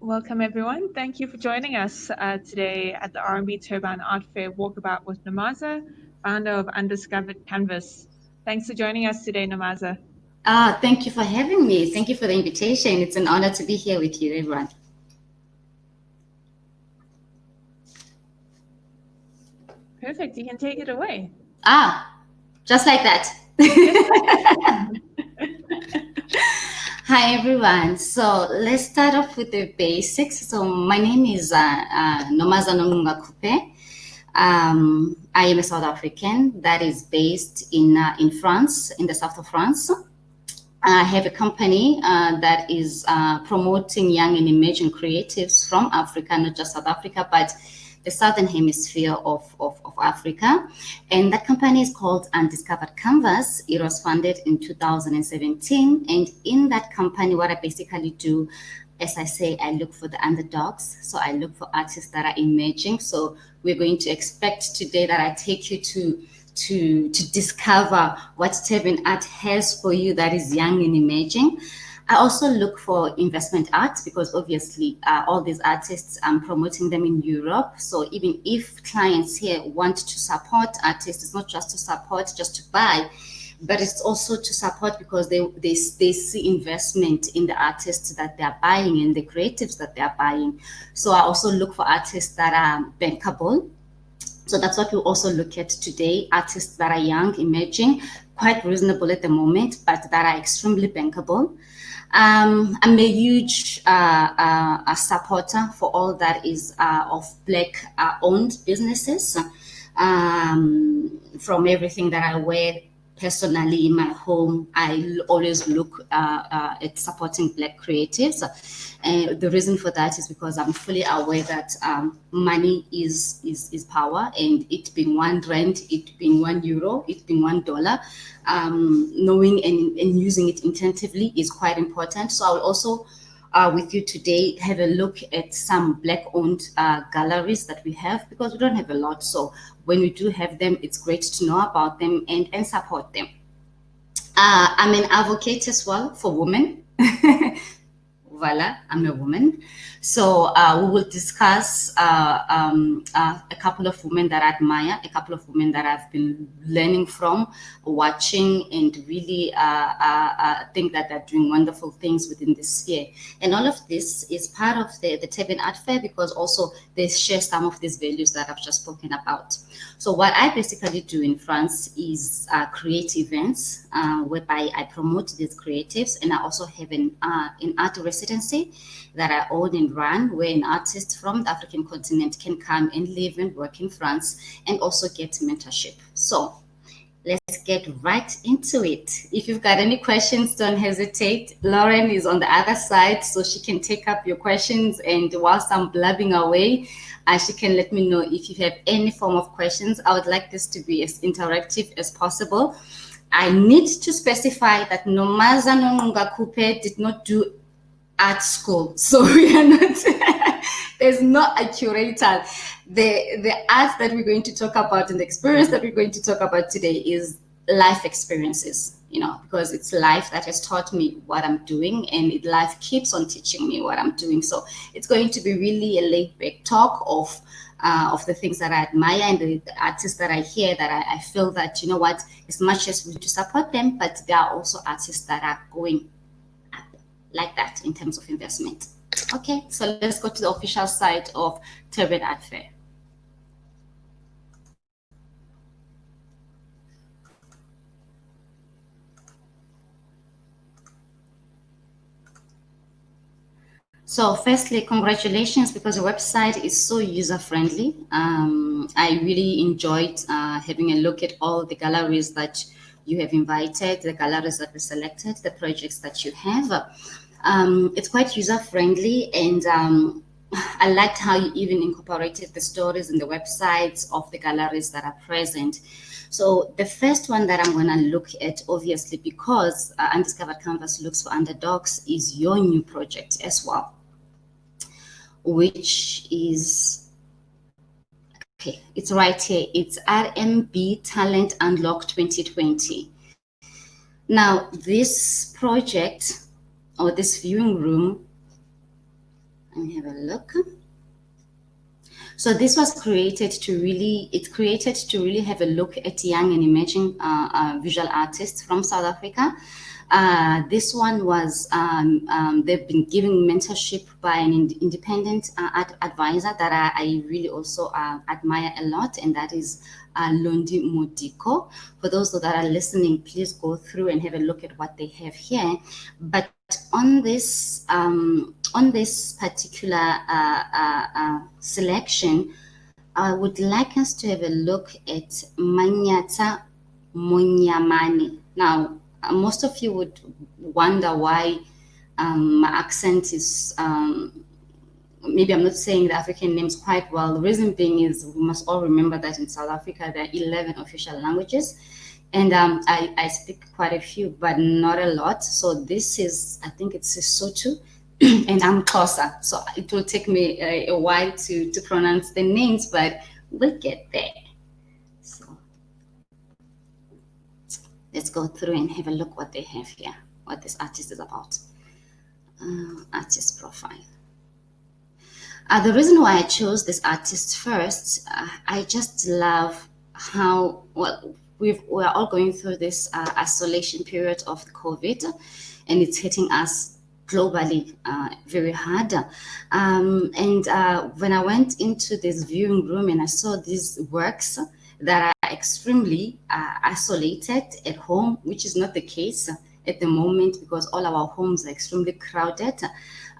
Welcome everyone. Thank you for joining us today at the RMB Turbine Art Fair Walkabout with Nomaza, founder of Undiscovered Canvas. Thanks for joining us today, Nomaza. Thank you for having me. Thank you for the invitation. It's an honor to be here with you, everyone. Perfect. You can take it away. Just like that. Hi, everyone. So let's start off with the basics. So my name is Nomaza Nongqunga. I am a South African that is based in France, in the south of France. I have a company that is promoting young and emerging creatives from Africa, not just South Africa, but the southern hemisphere of Africa. And that company is called Undiscovered Canvas. It was founded in 2017. And in that company, what I basically do, as I say, I look for the underdogs. So I look for artists that are emerging. So we're going to expect today that I take you to discover what Turbine Art has for you that is young and emerging. I also look for investment art because obviously all these artists, I'm promoting them in Europe. So even if clients here want to support artists, it's not just to support, just to buy, but it's also to support because they see investment in the artists that they're buying and the creatives that they're buying. So I also look for artists that are bankable. So that's what we also look at today, artists that are young, emerging, quite reasonable at the moment, but that are extremely bankable. I'm a huge supporter for all that is of Black-owned businesses. From everything that I wear personally in my home, I always look at supporting Black creatives. The reason for that is because I'm fully aware that money is power, and it being R1, it being €1, it being $1, knowing and using it intentively is quite important. So I'll also with you today have a look at some Black-owned galleries that we have, because we don't have a lot. So when we do have them, it's great to know about them and support them. I'm an advocate as well for women. Voila, I'm a woman. So we will discuss a couple of women that I admire, a couple of women that I've been learning from, watching, and really think that they're doing wonderful things within this sphere. And all of this is part of the Turbine Art Fair because also they share some of these values that I've just spoken about. So what I basically do in France is create events whereby I promote these creatives, and I also have an art residency that I own and run, where an artist from the African continent can come and live and work in France and also get mentorship. So let's get right into it. If you've got any questions, don't hesitate. Lauren is on the other side, so she can take up your questions, and whilst I'm blabbing away, she can let me know if you have any form of questions. I would like this to be as interactive as possible. I need to specify that Nomaza Nongqunga did not do art school, so we are not there's not a curator. The art that we're going to talk about and the experience that we're going to talk about today is life experiences, because it's life that has taught me what I'm doing, and life keeps on teaching me what I'm doing. So it's going to be really a laid-back talk of the things that I admire and the artists that I hear that I feel that, as much as we need to support them, but there are also artists that are going like that in terms of investment. Okay, so let's go to the official site of Turbine Art Fair. So firstly, congratulations, because the website is so user-friendly. I really enjoyed having a look at all the galleries that you have invited, the galleries that were selected, the projects that you have. It's quite user-friendly, and I liked how you even incorporated the stories and the websites of the galleries that are present. So the first one that I'm going to look at, obviously, because Undiscovered Canvas looks for underdogs, is your new project as well, which is, okay, it's right here. It's RMB Talent Unlock 2020. Now, this project, or this viewing room, and have a look. So this was created to really have a look at young and emerging visual artists from South Africa. This one was, they've been giving mentorship by an independent advisor that I really also admire a lot, and that is Londi Modiko. For those that are listening, please go through and have a look at what they have here. But on this particular selection, I would like us to have a look at Manyata Munyamani. Now, most of you would wonder why my accent is, maybe I'm not saying the African names quite well. The reason being is we must all remember that in South Africa there are 11 official languages, and I speak quite a few, but not a lot. So this is, I think it's Sesotho, and I'm Xhosa. So it will take me a while to pronounce the names, but we'll get there. So let's go through and have a look what they have here, what this artist is about. Artist profile. The reason why I chose this artist first, I just love how, well, we're all going through this isolation period of COVID, and it's hitting us globally very hard. And when I went into this viewing room and I saw these works that are extremely isolated at home, which is not the case at the moment because all our homes are extremely crowded.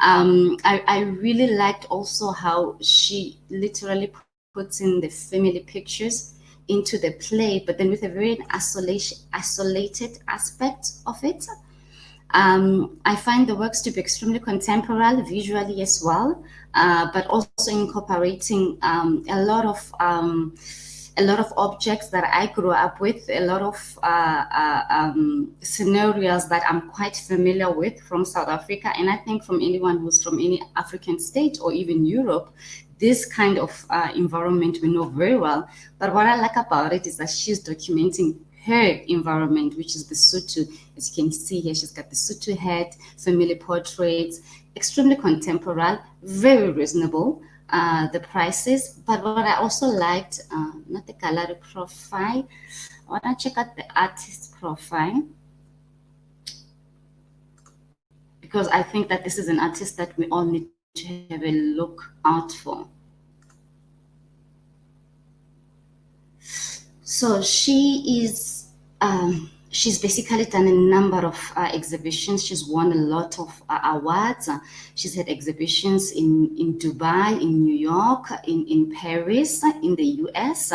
I really liked also how she literally puts in the family pictures into the play, but then with a very isolated aspect of it. I find the works to be extremely contemporary visually as well, but also incorporating a lot of objects that I grew up with, a lot of scenarios that I'm quite familiar with from South Africa, and I think from anyone who's from any African state or even Europe, this kind of environment we know very well. But what I like about it is that she's documenting her environment, which is the Sotho. As you can see here, she's got the Sotho hat, family portraits, extremely contemporary, very reasonable, the prices. But what I also liked, not the gallery profile, I want to check out the artist profile, because I think that this is an artist that we all need to have a look out for. So she is, she's basically done a number of exhibitions. She's won a lot of awards. She's had exhibitions in Dubai, in New York, in Paris, in the US.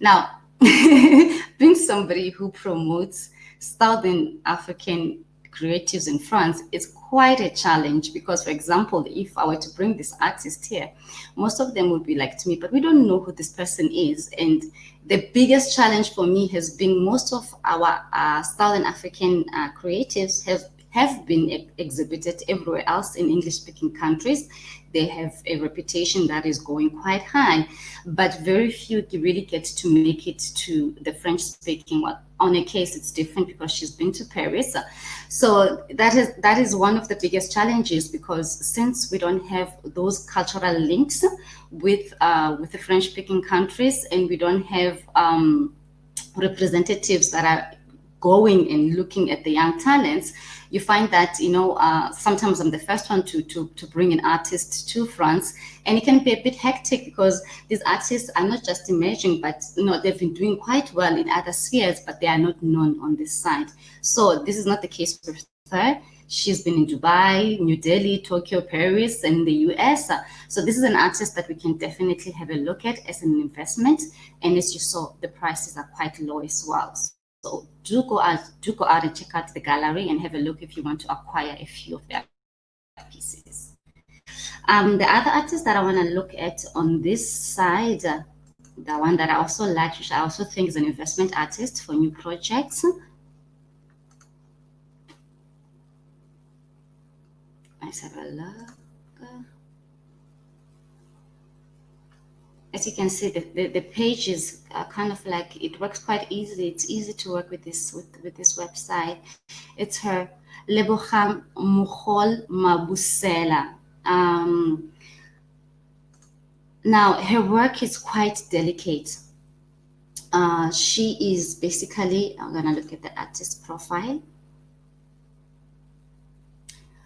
Now, being somebody who promotes Southern African creatives in France is quite a challenge because, for example, if I were to bring this artist here, most of them would be like to me, but we don't know who this person is. And the biggest challenge for me has been most of our Southern African creatives have been exhibited everywhere else in English-speaking countries. They have a reputation that is going quite high, but very few really get to make it to the French-speaking. Well, on a case, it's different because she's been to Paris. So that is one of the biggest challenges, because since we don't have those cultural links with the French-speaking countries, and we don't have representatives that are going and looking at the young talents, you find that, you know, sometimes I'm the first one to bring an artist to France, and it can be a bit hectic because these artists are not just emerging, but you know, they've been doing quite well in other spheres, but they are not known on this side. So this is not the case with her. She's been in Dubai, New Delhi, Tokyo, Paris, and the US. So this is an artist that we can definitely have a look at as an investment. And as you saw, the prices are quite low as well. So do go out and check out the gallery and have a look if you want to acquire a few of their pieces. The other artist that I want to look at on this side, the one that I also like, which I also think is an investment artist for new projects. Let's have a look. As you can see, the page is kind of like, it works quite easily. It's easy to work with this website. It's her Lebogang Mogol Mabusela. Now, her work is quite delicate. She is basically, I'm gonna look at the artist profile.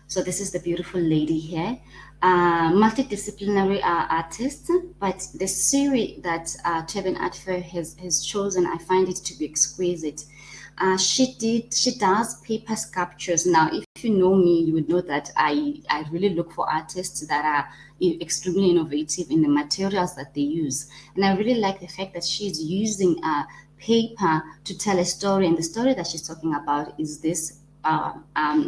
So this is the beautiful lady here, multidisciplinary artist, but the series that Turbine Art Fair has chosen, I find it to be exquisite. She does paper sculptures. Now, if you know me, you would know that I really look for artists that are extremely innovative in the materials that they use. And I really like the fact that she's using paper to tell a story. And the story that she's talking about is this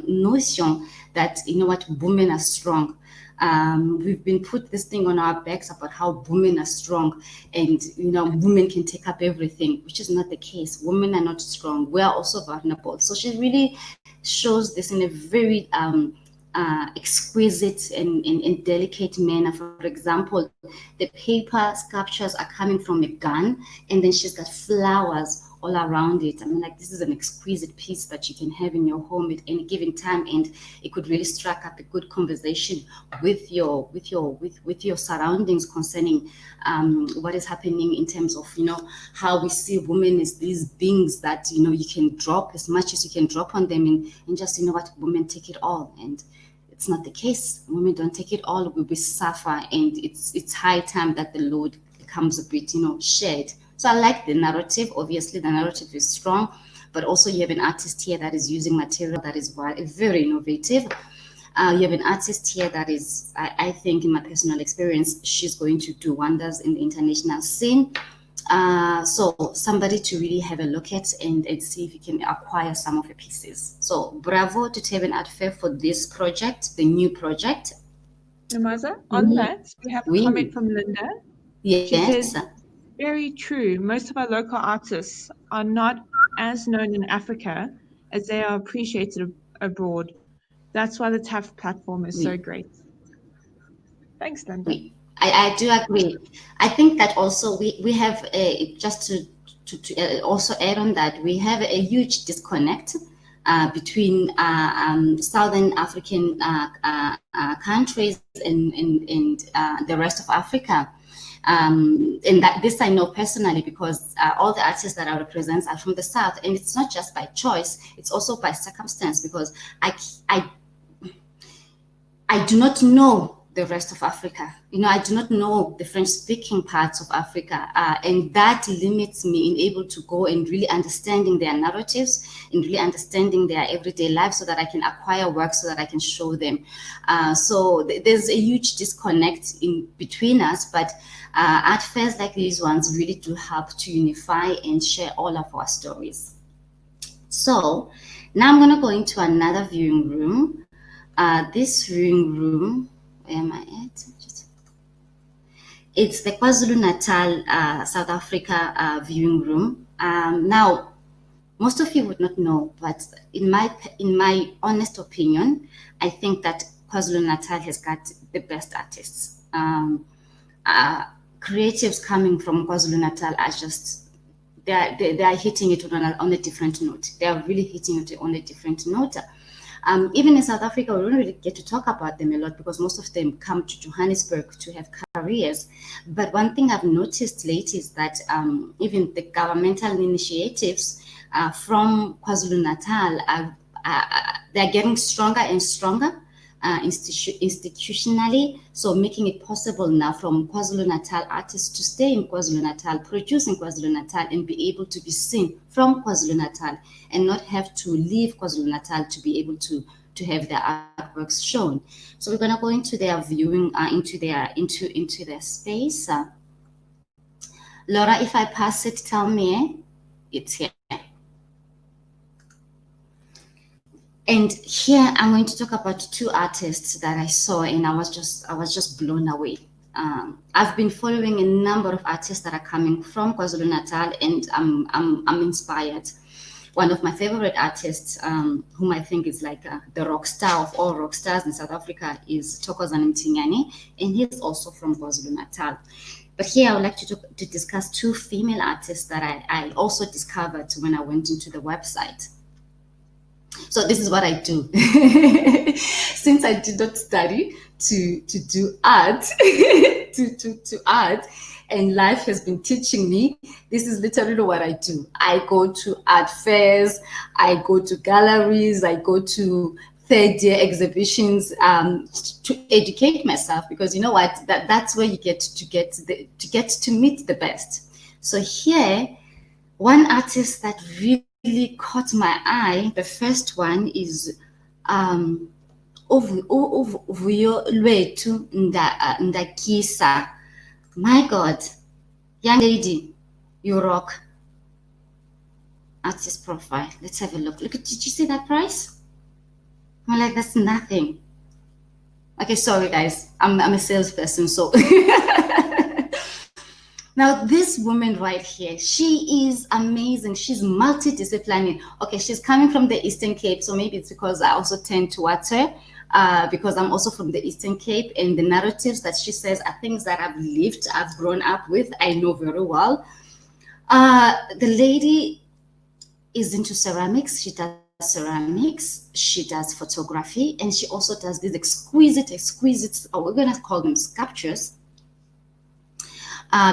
notion that, you know what, women are strong. We've been put this thing on our backs about how women are strong and, you know, women can take up everything, which is not the case. Women are not strong. We are also vulnerable. So she really shows this in a very exquisite and delicate manner. For example, the paper sculptures are coming from a gun, and then she's got flowers all around it. I mean, like, this is an exquisite piece that you can have in your home at any given time, and it could really strike up a good conversation with your surroundings concerning what is happening in terms of, you know, how we see women as these beings that, you know, you can drop as much as you can drop on them, and just, you know what, women take it all. And it's not the case. Women don't take it all. We suffer, and it's high time that the load becomes a bit, you know, shared. So I like the narrative. Obviously, the narrative is strong, but also you have an artist here that is using material that is very innovative. You have an artist here that is, I think, in my personal experience, she's going to do wonders in the international scene. So somebody to really have a look at and see if you can acquire some of the pieces. So bravo to Turbine Art Fair for this project, the new project. Nomaza, on that, we have a comment from Linda. Yes. She says, very true. Most of our local artists are not as known in Africa as they are appreciated abroad. That's why the TAF platform is so great. Thanks, Linda. I do agree. I think that also we have just to also add on that, we have a huge disconnect between Southern African countries and the rest of Africa. And that this I know personally, because all the artists that I represent are from the South, and it's not just by choice, it's also by circumstance, because I do not know the rest of Africa. You know, I do not know the French-speaking parts of Africa, and that limits me in able to go and really understanding their narratives and really understanding their everyday lives, so that I can acquire work, so that I can show them. So there's a huge disconnect in between us, but art fairs like these ones really do help to unify and share all of our stories. So now I'm going to go into another viewing room. This viewing room, where am I at? It's the KwaZulu-Natal, South Africa viewing room. Now, most of you would not know, but in my honest opinion, I think that KwaZulu-Natal has got the best artists. Creatives coming from KwaZulu-Natal are just, they are hitting it on a different note. They are really hitting it on a different note. Even in South Africa, we don't really get to talk about them a lot, because most of them come to Johannesburg to have careers. But one thing I've noticed lately is that even the governmental initiatives from KwaZulu-Natal, they're getting stronger and stronger institutionally, so making it possible now from KwaZulu-Natal artists to stay in KwaZulu-Natal, produce in KwaZulu-Natal, and be able to be seen from KwaZulu-Natal, and not have to leave KwaZulu-Natal to be able to have their artworks shown. So we're going to go into their viewing, into their space. Laura, if I pass it, tell me. It's here. And here I'm going to talk about two artists that I saw, and I was just blown away. I've been following a number of artists that are coming from KwaZulu-Natal, and I'm inspired. One of my favorite artists, whom I think is like the rock star of all rock stars in South Africa, is Thokozani Mtingani, and he's also from KwaZulu-Natal. But here I would like to discuss two female artists that I also discovered when I went into the website. So this is what I do. Since I did not study to do art, to art, and life has been teaching me. This is literally what I do. I go to art fairs, I go to galleries, I go to third-year exhibitions to educate myself, because you know what, that's where you get to meet the best. So here, one artist that really caught my eye, the first one is Uvuyo Lwethu Ndakisa. My God, young lady, you rock. Artist profile. Let's have a look. Did you see that price? I'm like, that's nothing. Okay, sorry guys. I'm a salesperson, so. Now, this woman right here, she is amazing. She's multidisciplinary. Okay, she's coming from the Eastern Cape, so maybe it's because I also tend towards her, because I'm also from the Eastern Cape, and the narratives that she says are things that I've lived, I've grown up with, I know very well. The lady is into ceramics. She does ceramics, she does photography, and she also does these exquisite, we're gonna call them sculptures,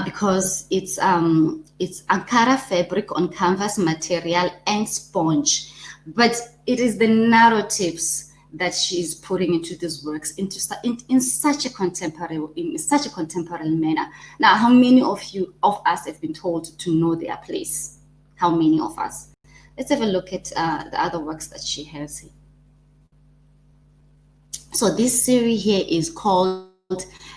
because it's Ankara fabric on canvas material and sponge, but it is the narratives that she's putting into these works in such a contemporary manner. Now, how many of us have been told to know their place? How many of us? Let's have a look at the other works that she has here. So this series here is called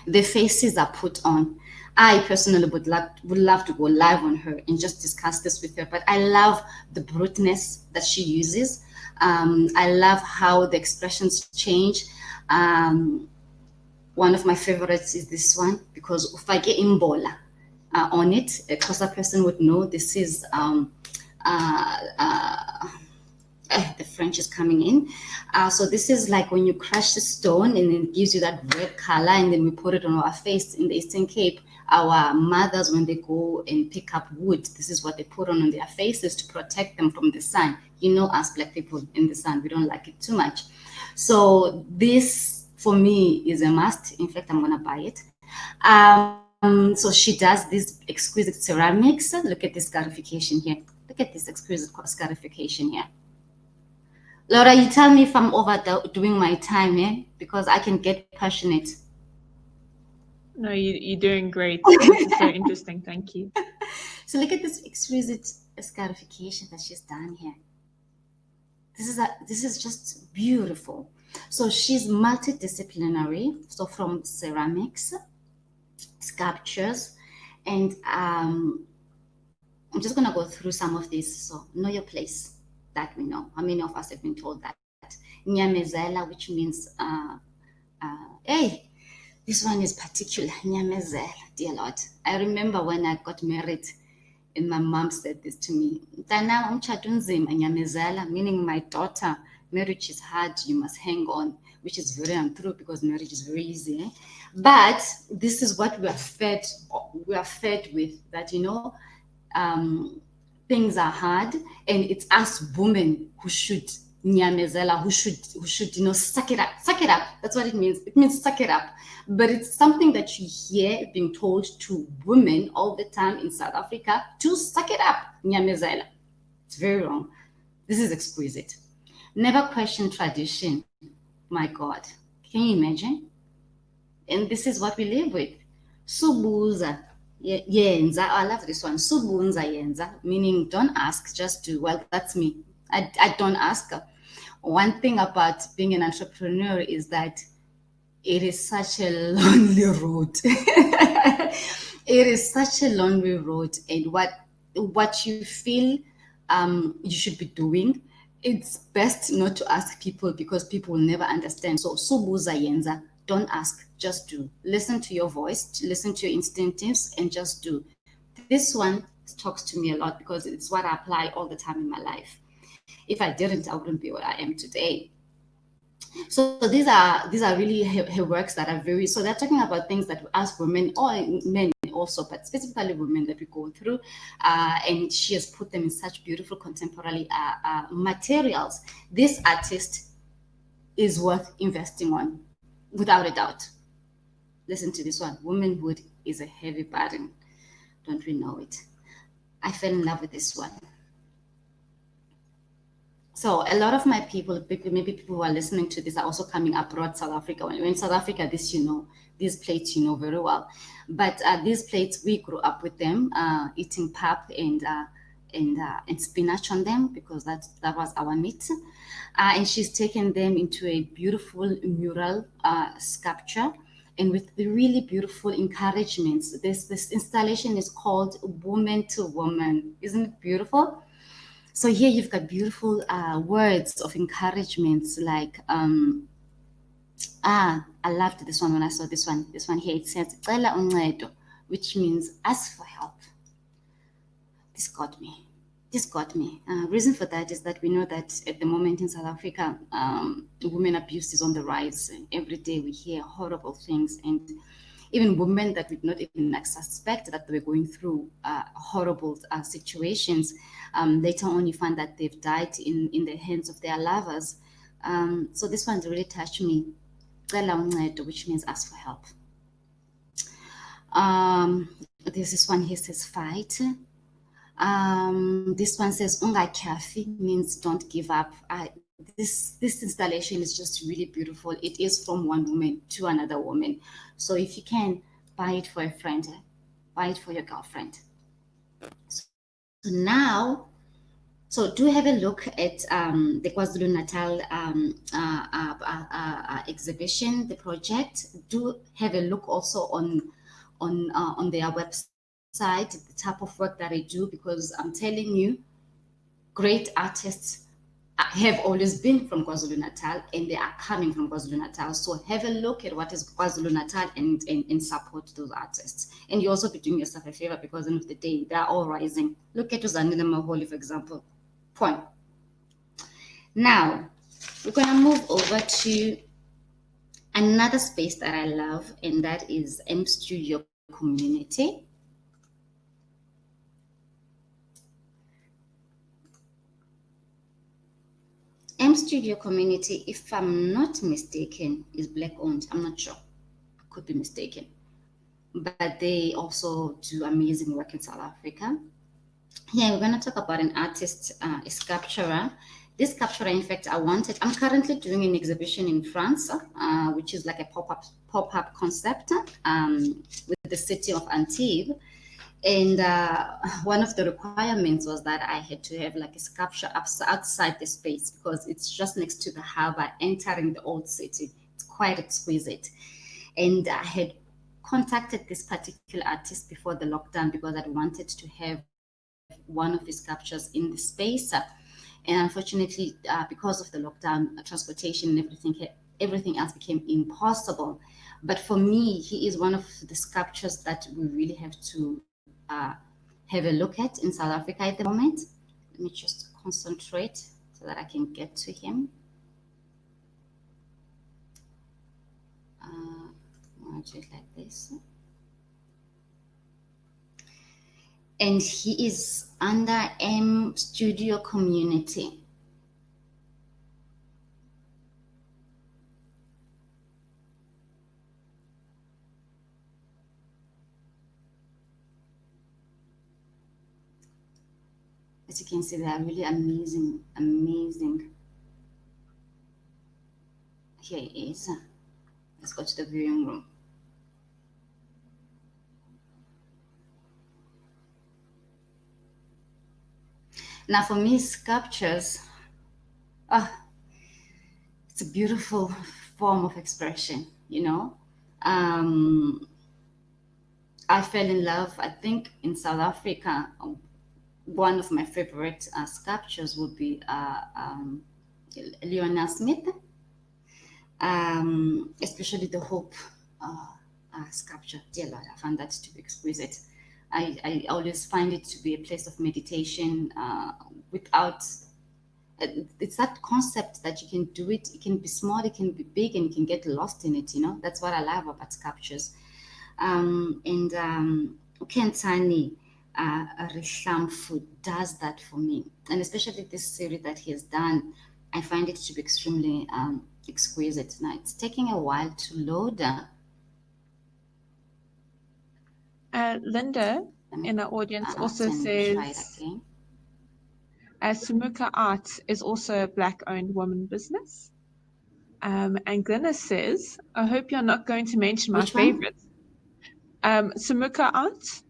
The Faces Are Put On. I personally would love to go live on her and just discuss this with her, but I love the bruteness that she uses. I love how the expressions change. One of my favorites is this one, because Ufake Imbola on it. A closer person would know this is the French is coming in. So this is like when you crush the stone and it gives you that red color, and then we put it on our face. In the Eastern Cape, our mothers, when they go and pick up wood, this is what they put on their faces to protect them from the sun. You know, us Black people in the sun, we don't like it too much. So this, for me, is a must. In fact, I'm gonna buy it. So she does this exquisite ceramics. Look at this scarification here. Look at this exquisite scarification here. Laura, you tell me if I'm overdoing my time, eh? Because I can get passionate. No, you're doing great. This is so interesting. Thank you. So look at this exquisite scarification that she's done here. This is just beautiful. So she's multidisciplinary. So from ceramics, sculptures, and I'm just gonna go through some of these. So know your place, that we know. How many of us have been told that? Nyamezela, which means hey, this one is particular. Nyamezela, dear Lord. I remember when I got married, and my mom said this to me, meaning my daughter, marriage is hard, you must hang on, which is very untrue, because marriage is very easy. Eh? But this is what we are fed with, that, you know, things are hard, and it's us women who should nyamezela, who should, you know, suck it up. That's what it means. It means suck it up. But it's something that you hear being told to women all the time in South Africa, to suck it up, nyamezela. It's very wrong. This is exquisite. Never question tradition. My God, can you imagine? And this is what we live with. Subuza yenza. I love this one. Subunza yenza, meaning don't ask, just do. Well, that's me. I don't ask. One thing about being an entrepreneur is that it is such a lonely road. It is such a lonely road, and what you feel you should be doing, it's best not to ask people, because people will never understand. So subuza yenza, don't ask, just do. Listen to your voice, listen to your instinctives, and just do. This one talks to me a lot, because it's what I apply all the time in my life. If I didn't, I wouldn't be what I am today. So these are really her works that are very, so they're talking about things that us women, or men also, but specifically women, that we go through, and she has put them in such beautiful contemporary materials. This artist is worth investing on, without a doubt. Listen to this one. Womanhood is a heavy burden. Don't we know it? I fell in love with this one. So a lot of my people, maybe people who are listening to this, are also coming abroad, South Africa. When you're in South Africa, this you know, these plates you know very well. But these plates, we grew up with them, eating pap and spinach on them, because that was our meat. And she's taken them into a beautiful mural sculpture, and with the really beautiful encouragements. This installation is called Woman to Woman. Isn't it beautiful? So here you've got beautiful words of encouragements, like I loved this one when I saw this one. This one here, it says "Cela uncedo," which means ask for help. This got me. Reason for that is that we know that at the moment in South Africa, women abuse is on the rise. Every day we hear horrible things, and even women that we did not even suspect that they were going through horrible situations. Later on, you find that they've died in the hands of their lovers. So this one really touched me. Cela uncedo, which means ask for help. There's this one here says fight. This one says ungakhafi, means don't give up. This installation is just really beautiful. It is from one woman to another woman. So if you can, buy it for a friend, buy it for your girlfriend. So now, do have a look at the KwaZulu-Natal exhibition, the project. Do have a look also on their website, the type of work that I do, because I'm telling you, great artists have always been from KwaZulu-Natal, and they are coming from KwaZulu-Natal. So have a look at what is KwaZulu-Natal and support those artists. And you also be doing yourself a favor, because at the end of the day, they're all rising. Look at Uzanile Maholi, for example. Point. Now, we're going to move over to another space that I love, and that is M Studio Community. M Studio Community, if I'm not mistaken, is black owned. I'm not sure. I could be mistaken. But they also do amazing work in South Africa. Here, we're going to talk about an artist, a sculpturer. This sculpturer, in fact, I'm currently doing an exhibition in France, which is like a pop-up concept with the city of Antibes. And one of the requirements was that I had to have like a sculpture outside the space, because it's just next to the harbor, entering the old city. It's quite exquisite. And I had contacted this particular artist before the lockdown, because I wanted to have one of his sculptures in the space. And unfortunately, because of the lockdown, transportation and everything else became impossible. But for me, he is one of the sculptures that we really have to have a look at in South Africa at the moment. Let me just concentrate so that I can get to him. I'll do it like this. And he is under M Studio Community. As you can see, they are really amazing. Here he is. Let's go to the viewing room. Now, for me, sculptures, it's a beautiful form of expression, you know. I fell in love, I think, in South Africa. One of my favorite sculptures would be Lionel Smith, especially the Hope sculpture. Dear Lord, I found that to be exquisite. I always find it to be a place of meditation without, it's that concept that you can do it, it can be small, it can be big, and you can get lost in it, you know. That's what I love about sculptures. Kentani Rihlamfu does that for me. And especially this series that he has done, I find it to be extremely exquisite. Now, it's taking a while to load. Linda in our audience also says Sumuka Art is also a Black-owned woman business. And Glynis says, I hope you're not going to mention my favorite. Sumuka Art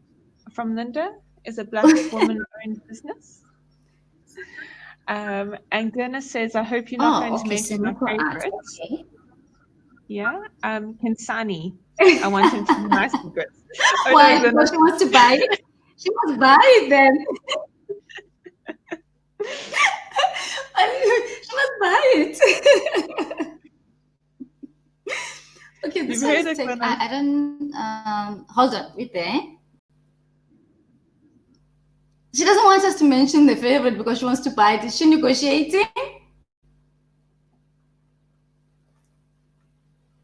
from Linda is a Black woman-owned business. And Glynis says, I hope you're not going to mention my favorite. Okay. Yeah, Kinsani. I want him to be my secret. Why? No, because she wants to buy it. She must buy it then. She must buy it. Okay, this one is I don't. Hold on, wait there. She doesn't want us to mention the favorite because she wants to buy it. Is she negotiating?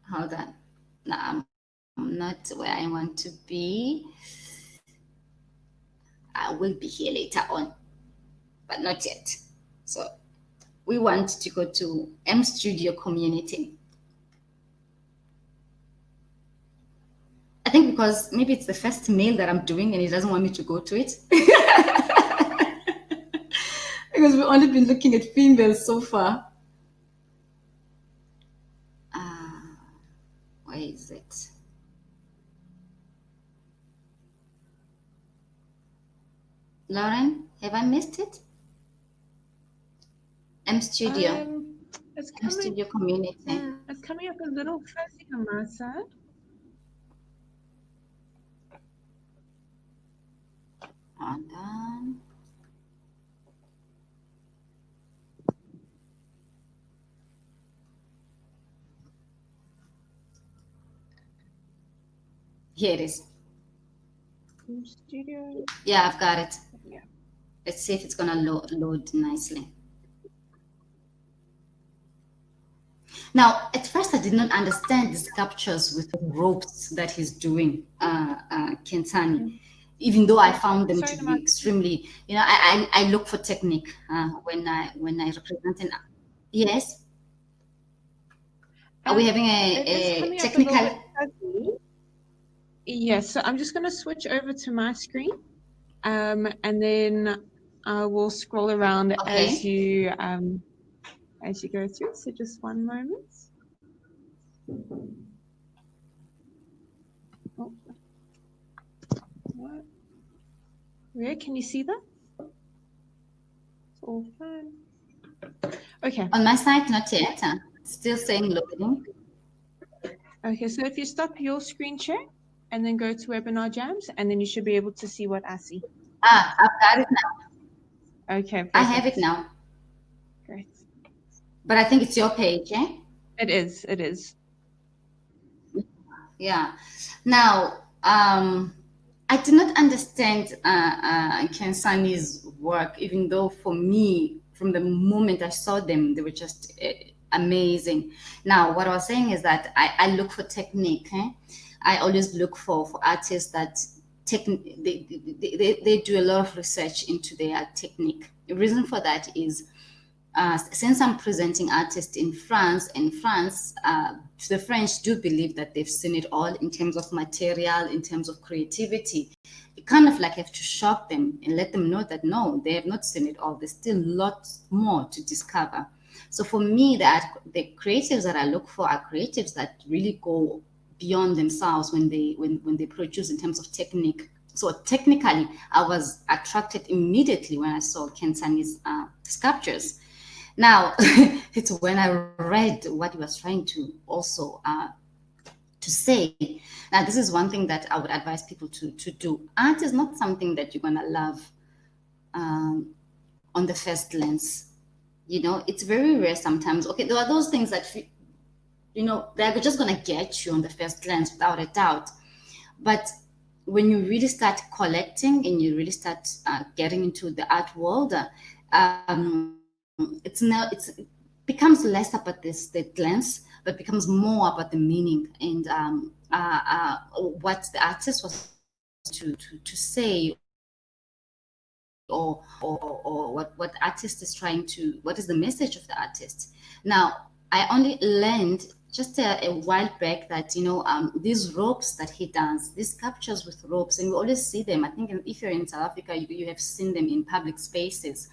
Hold on. No, I'm not where I want to be. I will be here later on, but not yet. So we want to go to M Studio Community. I think because maybe it's the first mail that I'm doing and he doesn't want me to go to it. Because we've only been looking at females so far. Where is it? Lauren, have I missed it? M Studio. M Studio Community. It's coming up a little fuzzy on my side. Hold on. Here it is. Studio. Yeah, I've got it. Yeah. Let's see if it's gonna load nicely. Now, at first, I did not understand the sculptures with ropes that he's doing, Kentani. Even though I found them to be extremely, I look for technique when I represent an. Yes. Are we having a technical? Yes, so I'm just going to switch over to my screen, and then we'll scroll around as you go through. So just one moment. Oh. What? Where can you see that? It's all fine. Okay. On my side, not yet. Still saying loading. Okay, so if you stop your screen share and then go to Webinar Jams, and then you should be able to see what I see. I've got it now. Okay, perfect. I have it now. Great. But I think it's your page, eh? It is. It is. Yeah. Now, I did not understand Kensani's work, even though for me, from the moment I saw them, they were just amazing. Now, what I was saying is that I look for technique. I always look for artists that they do a lot of research into their technique. The reason for that is since I'm presenting artists in France, the French do believe that they've seen it all in terms of material, in terms of creativity. You kind of like have to shock them and let them know that no, they have not seen it all. There's still lots more to discover. So for me, the creatives that I look for are creatives that really go beyond themselves when they produce in terms of technique. So technically, I was attracted immediately when I saw Kensani's sculptures. Now, it's when I read what he was trying to also to say. Now, this is one thing that I would advise people to do. Art is not something that you're gonna love on the first glance. It's very rare sometimes. Okay, there are those things that they're just gonna get you on the first glance without a doubt. But when you really start collecting and you really start getting into the art world, it becomes less about the glance, but becomes more about the meaning and what the artist was to say, or what the artist is trying to. What is the message of the artist? Now, I only learned just a while back that, these ropes that he does, these sculptures with ropes, and we always see them. I think if you're in South Africa, you have seen them in public spaces.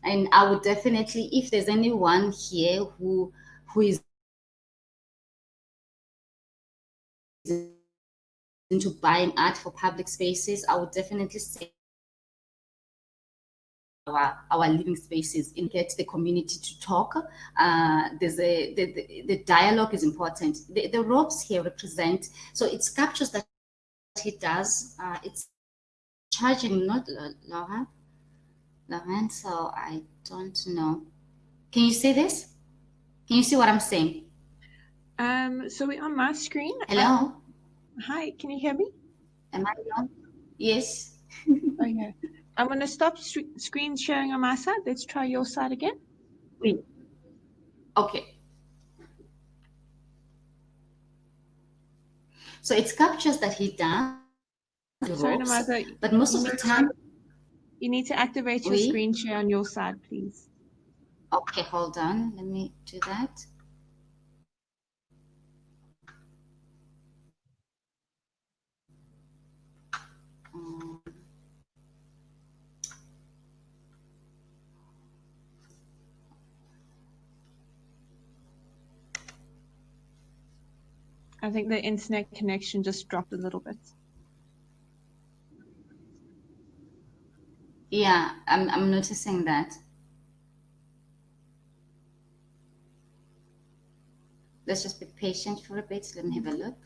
And I would definitely, if there's anyone here who is into buying art for public spaces, I would definitely say our living spaces and get the community to talk. The dialogue is important. The ropes here represent, so it captures that he does. It's charging, not Lauren, so I don't know. Can you see this? Can you see what I'm saying? So we're on my screen. Hello? Hi, can you hear me? Am I on? Yes. Okay. I'm going to stop screen sharing on my side. Let's try your side again. Oui. Okay. So it's sculptures that he does. Sorry, Ropes, Nomaza, but most of the time, you need to activate your screen share on your side, please. Okay, hold on. Let me do that. I think the internet connection just dropped a little bit. Yeah, I'm noticing that. Let's just be patient for a bit. Let me have a look.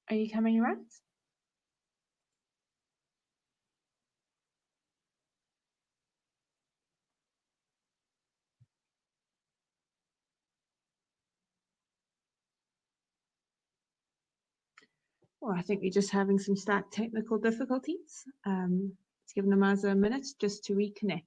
Are you coming around? Well, I think we're just having some slight technical difficulties. Let's give Nomaza a minute just to reconnect.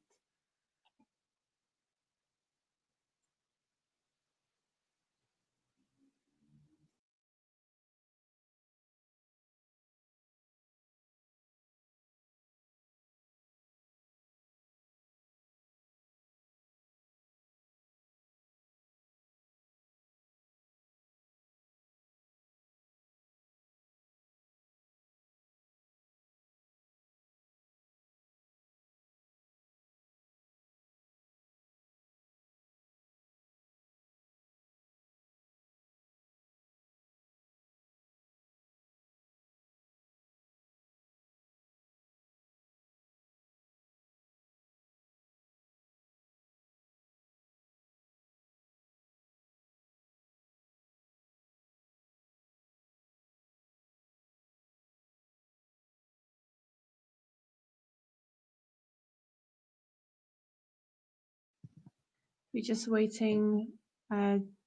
We're just waiting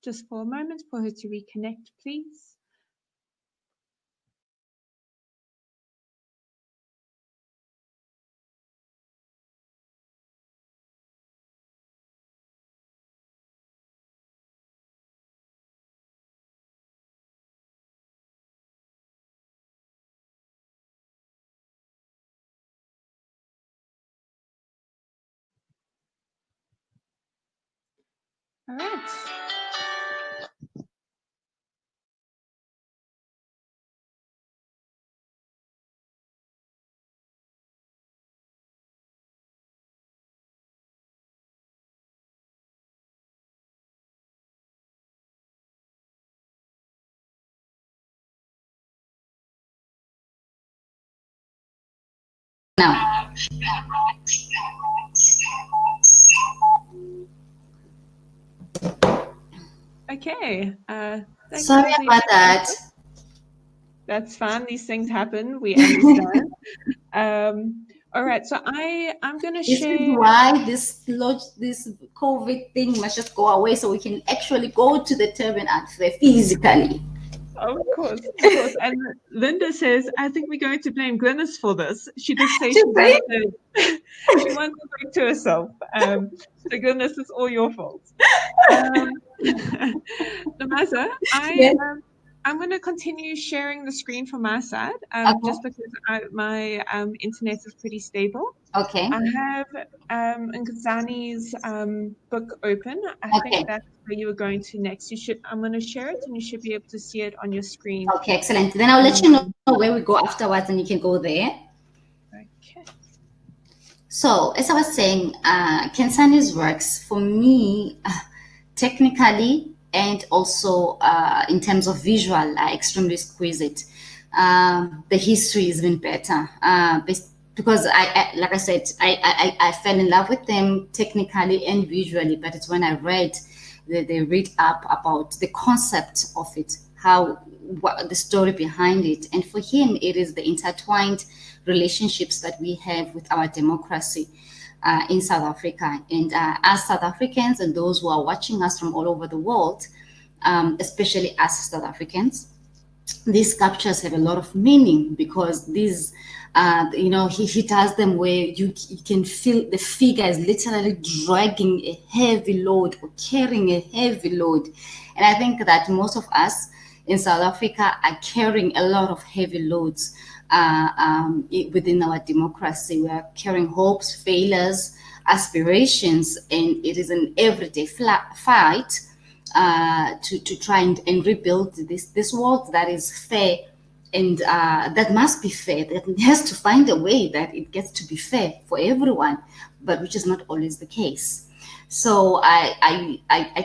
just for a moment for her to reconnect, please. All right. Now. Okay. Sorry about that. That's fine. These things happen. We understand. All right, so I'm gonna This is share. why this COVID thing must just go away so we can actually go to the Turbine Art Fair physically. Of course, of course. And Linda says, I think we're going to blame Glynis for this. She did say To she say, wanted she wanted to break to herself. So Glynis, it's all your fault. Nomaza, yes, I'm going to continue sharing the screen from my side, just okay, because my internet is pretty stable. okay, I have Nkazani's book open. I think okay, that's where you were going to next. I'm going to share it, and you should be able to see it on your screen. okay, excellent. Then I'll let you know where we go afterwards, and you can go there. Okay. So, as I was saying, Kensani's works for me, technically and also in terms of visual, are extremely exquisite. The history is even better because like I said, I fell in love with them technically and visually, but it's when I read they read up about the concept of it, what the story behind it, and for him, it is the intertwined relationships that we have with our democracy in South Africa. And as South Africans and those who are watching us from all over the world, especially as South Africans, these sculptures have a lot of meaning because these, he does them where you can feel the figure is literally dragging a heavy load or carrying a heavy load. And I think that most of us in South Africa are carrying a lot of heavy loads within our democracy. We are carrying hopes, failures, aspirations, and it is an everyday fight to try and rebuild this world that is fair and that must be fair. That has to find a way that it gets to be fair for everyone, but which is not always the case. So I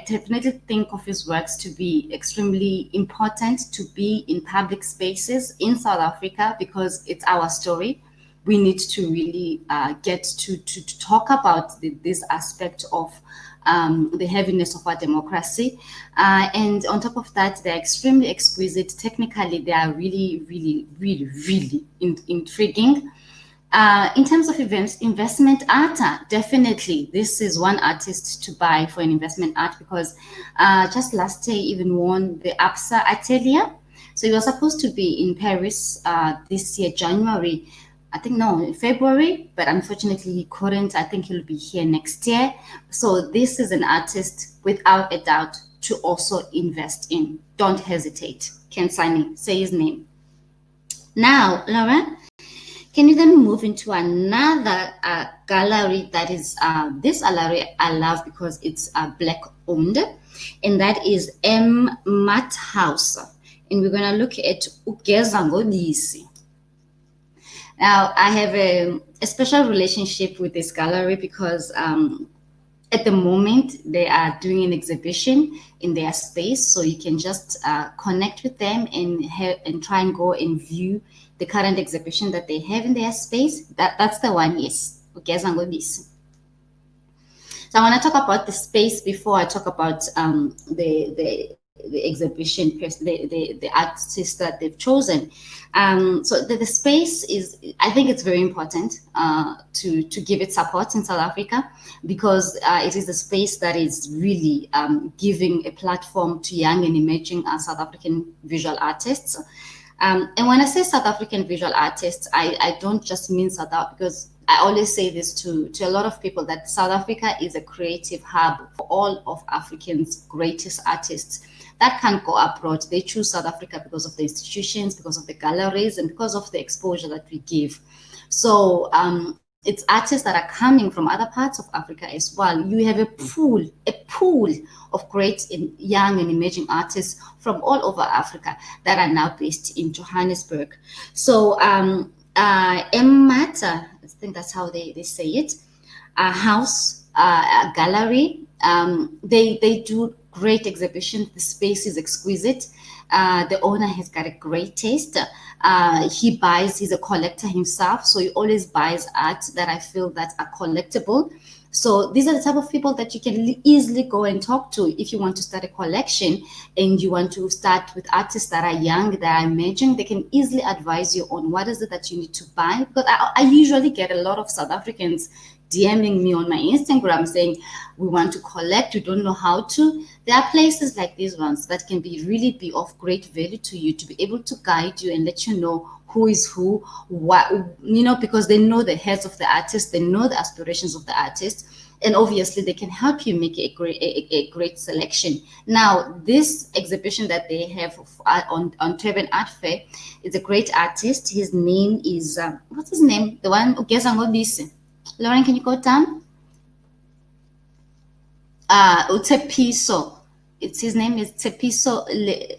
definitely think of his works to be extremely important to be in public spaces in South Africa because it's our story. We need to really get to talk about this aspect of the heaviness of our democracy. And on top of that, they're extremely exquisite. Technically, they are really, really, really, really intriguing. In terms of investment art, definitely this is one artist to buy for an investment art because just last year even won the APSA Atelier. So he was supposed to be in Paris this year, January. I think no, February, but unfortunately he couldn't. I think he'll be here next year. So this is an artist without a doubt to also invest in. Don't hesitate. Kensani, say his name. Now, Laura, can you then move into another gallery that is this gallery I love because it's black owned, and that is M Mat House, and we're gonna look at Ugeza Ngodisi. Now I have a special relationship with this gallery because at the moment they are doing an exhibition in their space, so you can just connect with them and try and go and view the current exhibition that they have in their space. That's the one, yes. Okay, so I want to talk about the space before I talk about the exhibition, the artist that they've chosen. So the space is, I think it's very important to give it support in South Africa because it is a space that is really giving a platform to young and emerging South African visual artists. And when I say South African visual artists, I don't just mean South Africa, because I always say this to a lot of people that South Africa is a creative hub for all of Africans' greatest artists that can't go abroad. They choose South Africa because of the institutions, because of the galleries, and because of the exposure that we give. So it's artists that are coming from other parts of Africa as well. You have a pool of great young and emerging artists from all over Africa that are now based in Johannesburg. So Mmata, I think that's how they say it, a house, a gallery. They do great exhibitions. The space is exquisite. The owner has got a great taste. He's a collector himself, so he always buys art that I feel that are collectible. So these are the type of people that you can easily go and talk to if you want to start a collection and you want to start with artists that are young, that are emerging. They can easily advise you on what is it that you need to buy. Because I usually get a lot of South Africans DMing me on my Instagram saying, we want to collect, we don't know how to. There are places like these ones that can really be of great value to you, to be able to guide you and let you know who is who, what, because they know the heads of the artist, they know the aspirations of the artist, and obviously they can help you make a great selection. Now, this exhibition that they have on Turbine Art Fair is a great artist. His name is, what's his name? The one who gets on Obisi. Lauren, can you go down? Utepiso. His name is Tepiso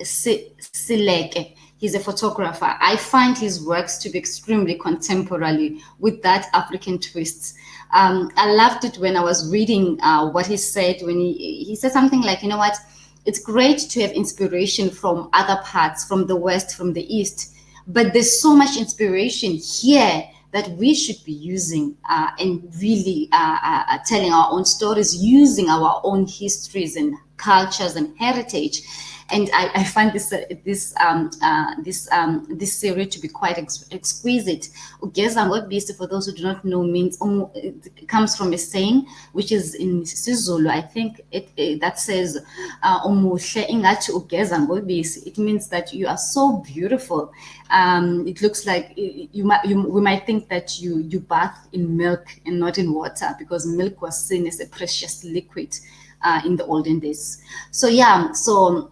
Sileke. He's a photographer. I find his works to be extremely contemporary with that African twist. I loved it when I was reading what he said, when he said something like, you know what, it's great to have inspiration from other parts, from the West, from the East, but there's so much inspiration here that we should be using and really telling our own stories, using our own histories and cultures and heritage. And I find this series to be quite exquisite. Ugeza, for those who do not know, means it comes from a saying which is in Sizulu. I think that says "Umuhle ingathi ugeza ngobisi." It means that you are so beautiful. It looks like we might think that you bath in milk and not in water, because milk was seen as a precious liquid in the olden days. So yeah, so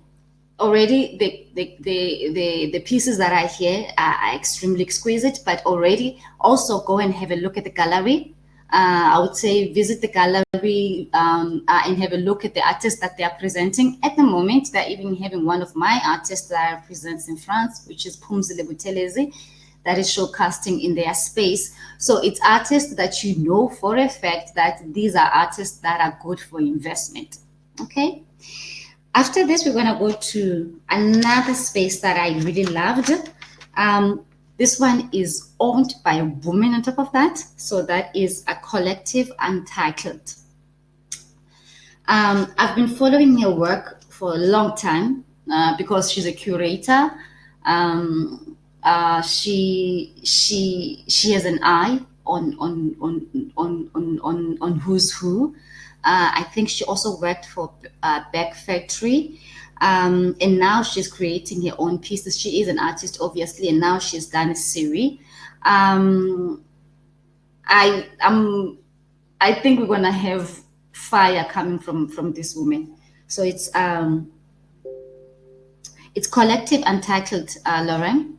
already the pieces that are here are extremely exquisite, but already also go and have a look at the gallery. I would say visit the gallery and have a look at the artists that they are presenting. At the moment, they're even having one of my artists that I present in France, which is Pumzile Butelezi, that is showcasing in their space. So it's artists that you know for a fact that these are artists that are good for investment. Okay. After this, we're going to go to another space that I really loved. This one is owned by a woman on top of that. So that is a collective Untitled. I've been following her work for a long time because she's a curator. She has an eye on who's who. I think she also worked for Back Factory, and now she's creating her own pieces. She is an artist, obviously, and now she's done a series. I think we're gonna have fire coming from this woman. So it's Collective Untitled, Lauren.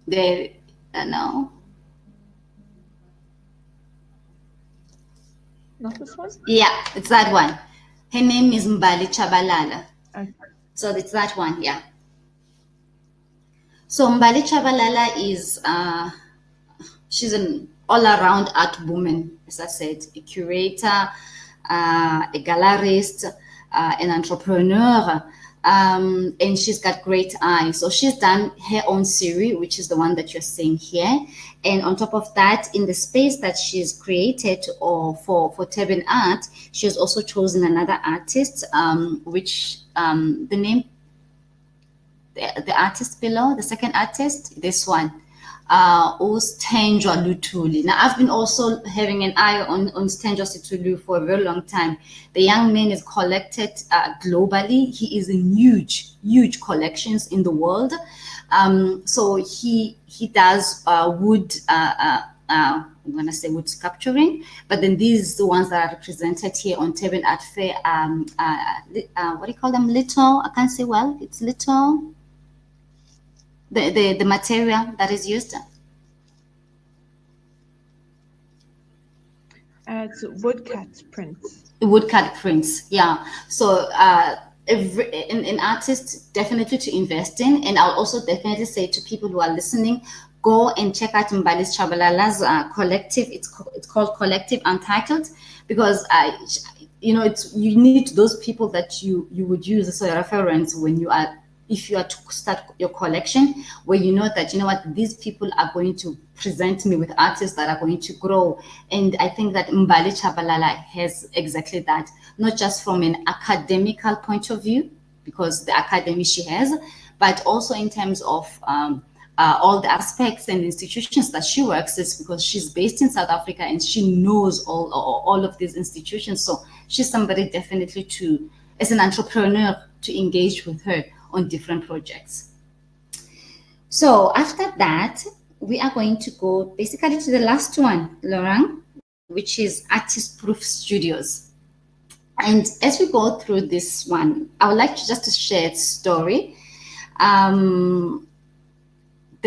There. No. Not this one? Yeah, it's that one. Her name is Mbali Chabalala. Okay. So it's that one, yeah. So Mbali Chabalala is, she's an all-around art woman, as I said, a curator, a gallerist, an entrepreneur. And she's got great eyes. So she's done her own series, which is the one that you're seeing here. And on top of that, in the space that she's created for Turbine Art, she has also chosen another artist, which the name, the artist below, the second artist, this one. Stenjwa Lutuli. Now, I've been also having an eye on Stenjwa Lutuli for a very long time. The young man is collected globally. He is in huge collections in the world. So he does wood. I'm going to say wood sculpturing, but then these the ones that are represented here on Turbine Art Fair. What do you call them? Little. I can't say well. It's little. The material that is used? It's woodcut prints. Woodcut prints, yeah. So an artist definitely to invest in, and I'll also definitely say to people who are listening, go and check out Mbali Chabalala's collective. It's called Collective Untitled, because you need those people that you would use as a reference when you are if you are to start your collection, where you know that, you know what, these people are going to present me with artists that are going to grow. And I think that Mbali Chabalala has exactly that, not just from an academical point of view, because the academy she has, but also in terms of all the aspects and institutions that she works with, because she's based in South Africa and she knows all of these institutions. So she's somebody definitely to, as an entrepreneur, to engage with her on different projects. So after that, we are going to go basically to the last one, Laurent, which is artist proof studios. And as we go through this one, I would like to just to share a story. The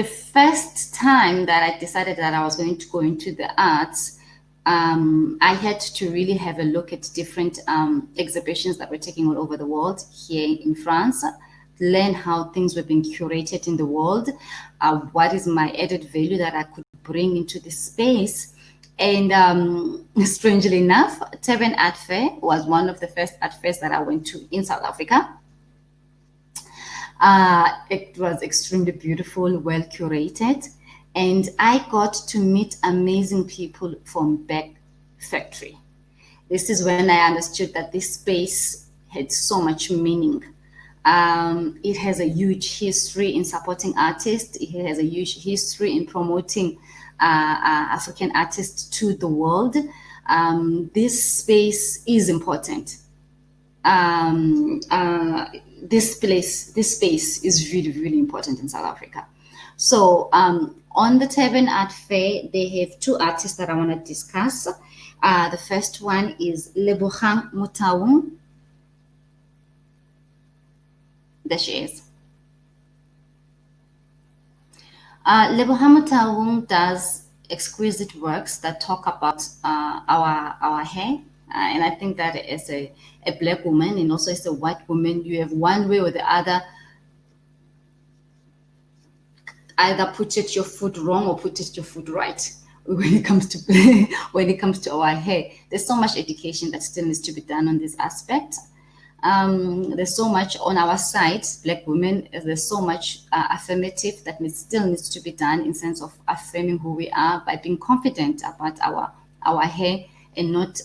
first time that I decided that I was going to go into the arts, I had to really have a look at different exhibitions that were taking all over the world here in France, learn how things were being curated in the world, what is my added value that I could bring into this space. And strangely enough, Turbine Art Fair was one of the first art fairs that I went to in South Africa. It was extremely beautiful, well curated, and I got to meet amazing people from Back Factory. This is when I understood that this space had so much meaning. It has a huge history in supporting artists. It has a huge history in promoting African artists to the world. This space is important. This space is really, really important in South Africa. So on the Turbine Art Fair, they have two artists that I want to discuss. The first one is Lebogang Motaung. There she is. Lebogang Motaung does exquisite works that talk about our hair. And I think that as a Black woman and also as a white woman, you have one way or the other either put it your foot wrong or put it your foot right when it comes to our hair. There's so much education that still needs to be done on this aspect. There's so much on our side, Black women. There's so much affirmative that still needs to be done in sense of affirming who we are by being confident about our hair and not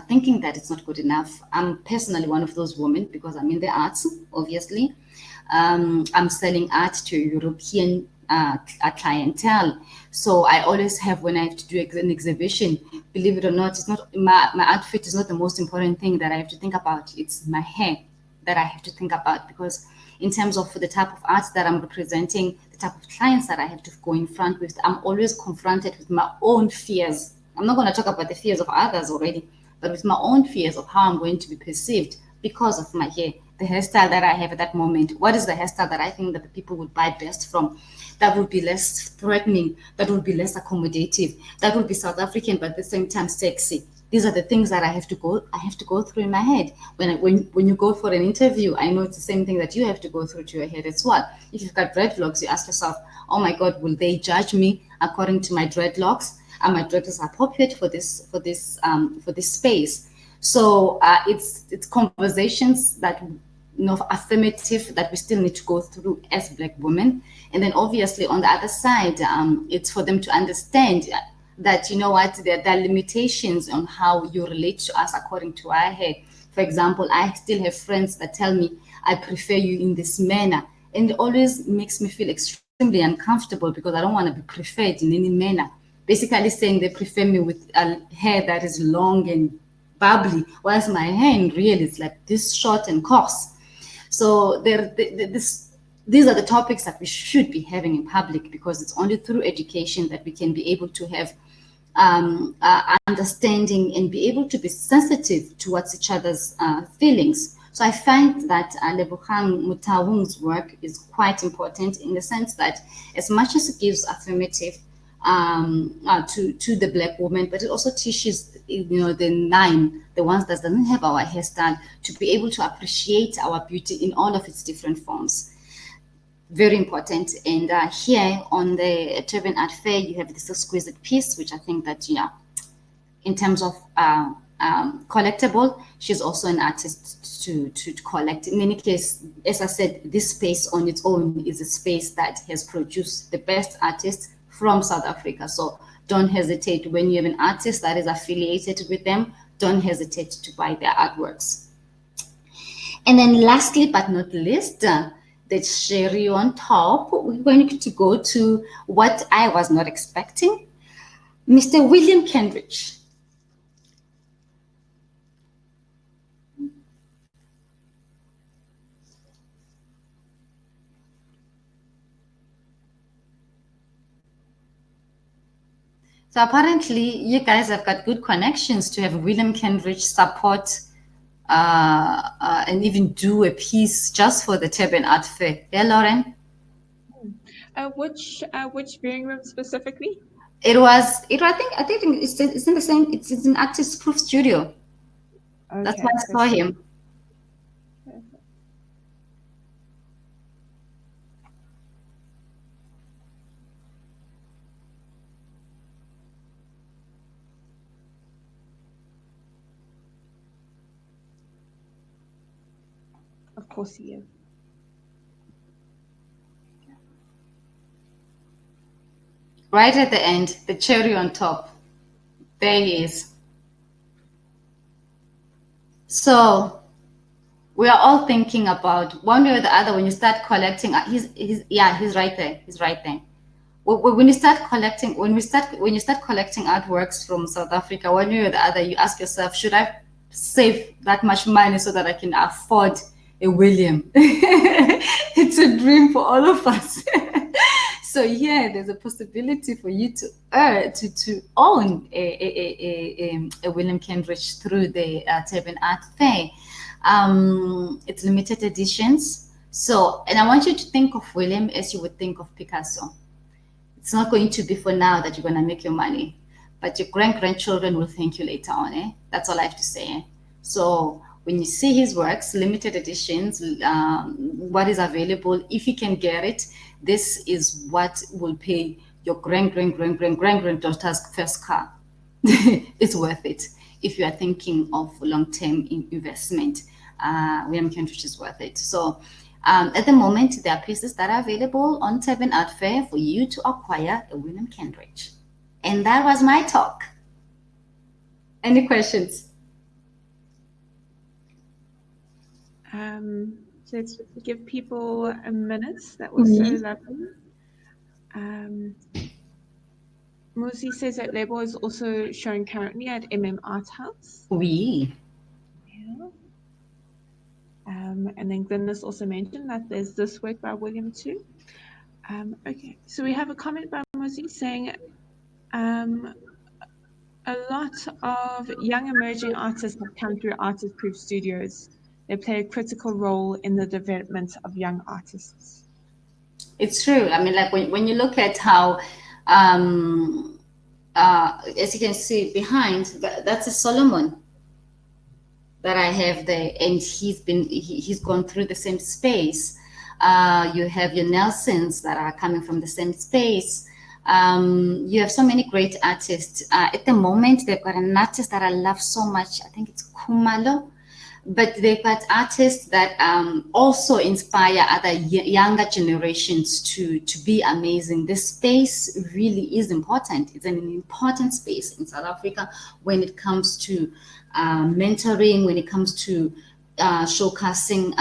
thinking that it's not good enough. I'm personally one of those women because I'm in the arts, obviously. I'm selling art to European clientele. So I always have, when I have to do an exhibition, believe it or not, it's not my outfit is not the most important thing that I have to think about. It's my hair that I have to think about, because in terms of the type of art that I'm representing, the type of clients that I have to go in front with, I'm always confronted with my own fears. I'm not going to talk about the fears of others already, but with my own fears of how I'm going to be perceived because of my hair, the hairstyle that I have at that moment. What is the hairstyle that I think that the people would buy best from? That would be less threatening, that would be less accommodative, that would be South African, but at the same time sexy. These are the things that I have to go through in my head. When you go for an interview, I know it's the same thing that you have to go through to your head as well. If you've got dreadlocks, you ask yourself, oh my God, will they judge me according to my dreadlocks? Are my dreadlocks appropriate for this space? So it's conversations that, affirmative, that we still need to go through as Black women. And then obviously on the other side, it's for them to understand that, there are limitations on how you relate to us according to our hair. For example, I still have friends that tell me, I prefer you in this manner. And it always makes me feel extremely uncomfortable because I don't want to be preferred in any manner. Basically saying they prefer me with a hair that is long and bubbly, whilst my hair in real is like this short and coarse. So these are the topics that we should be having in public, because it's only through education that we can be able to have understanding and be able to be sensitive towards each other's feelings. So I find that Lebogang Motaung's work is quite important in the sense that as much as it gives affirmative to the Black woman, but it also teaches the ones that doesn't have our hairstyle to be able to appreciate our beauty in all of its different forms. Very important. And here on the Turbine Art Fair, you have this exquisite piece, which I think that in terms of collectible, she's also an artist to collect. In any case, as I said, this space on its own is a space that has produced the best artists from South Africa. So don't hesitate when you have an artist that is affiliated with them, don't hesitate to buy their artworks. And then lastly, but not least, the cherry on top, we're going to go to what I was not expecting, Mr. William Kendrick. So apparently, you guys have got good connections to have William Kendrick support and even do a piece just for the Turbine Art Fair. Yeah, Lauren? Which viewing room specifically? I think it's in the same. It's in Artist Proof Studio. Okay, that's why I saw him. Of course he is. Right at the end, the cherry on top. There he is. So we are all thinking about one way or the other when you start collecting. He's right there. He's right there. When you start collecting, when you start collecting artworks from South Africa, one way or the other, you ask yourself, should I save that much money so that I can afford a William? It's a dream for all of us. So yeah, there's a possibility for you to own a William Kendrick through the Turbine Art Fair. It's limited editions. So, and I want you to think of William as you would think of Picasso. It's not going to be for now that you're going to make your money, but your grandchildren will thank you later on. That's all I have to say. So when you see his works, limited editions, what is available, if you can get it, this is what will pay your granddaughter's first car. It's worth it. If you are thinking of long-term investment, William Kendrick is worth it. So at the moment, there are pieces that are available on Turbine Art Fair for you to acquire a William Kendrick. And that was my talk. Any questions? So let's give people a minute. That was so lovely. Musi says that label is also shown currently at Art House. Oui. Yeah. And then Glynis also mentioned that there's this work by William too. Okay, so we have a comment by Musi saying a lot of young emerging artists have come through Artist Proof Studios. They play a critical role in the development of young artists. It's true. I mean, like when you look at how, as you can see behind, that's a Solomon that I have there, and he's gone through the same space. You have your Nelsons that are coming from the same space. You have so many great artists. At the moment, they've got an artist that I love so much. I think it's Khumalo. But they've got artists that also inspire other younger generations to be amazing. This space really is important. It's an important space in South Africa when it comes to mentoring, when it comes to showcasing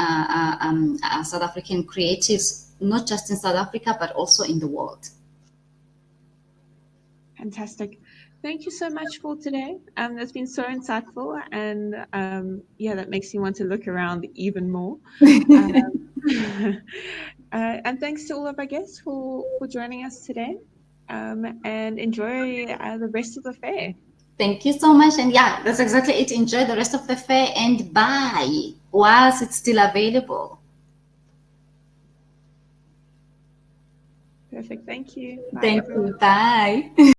South African creatives, not just in South Africa, but also in the world. Fantastic. Thank you so much for today. That's been so insightful, and that makes me want to look around even more. And thanks to all of our guests for joining us today, and enjoy the rest of the fair. Thank you so much. And yeah, that's exactly it. Enjoy the rest of the fair and buy whilst it's still available. Perfect. Thank you. Bye, thank you. Bye.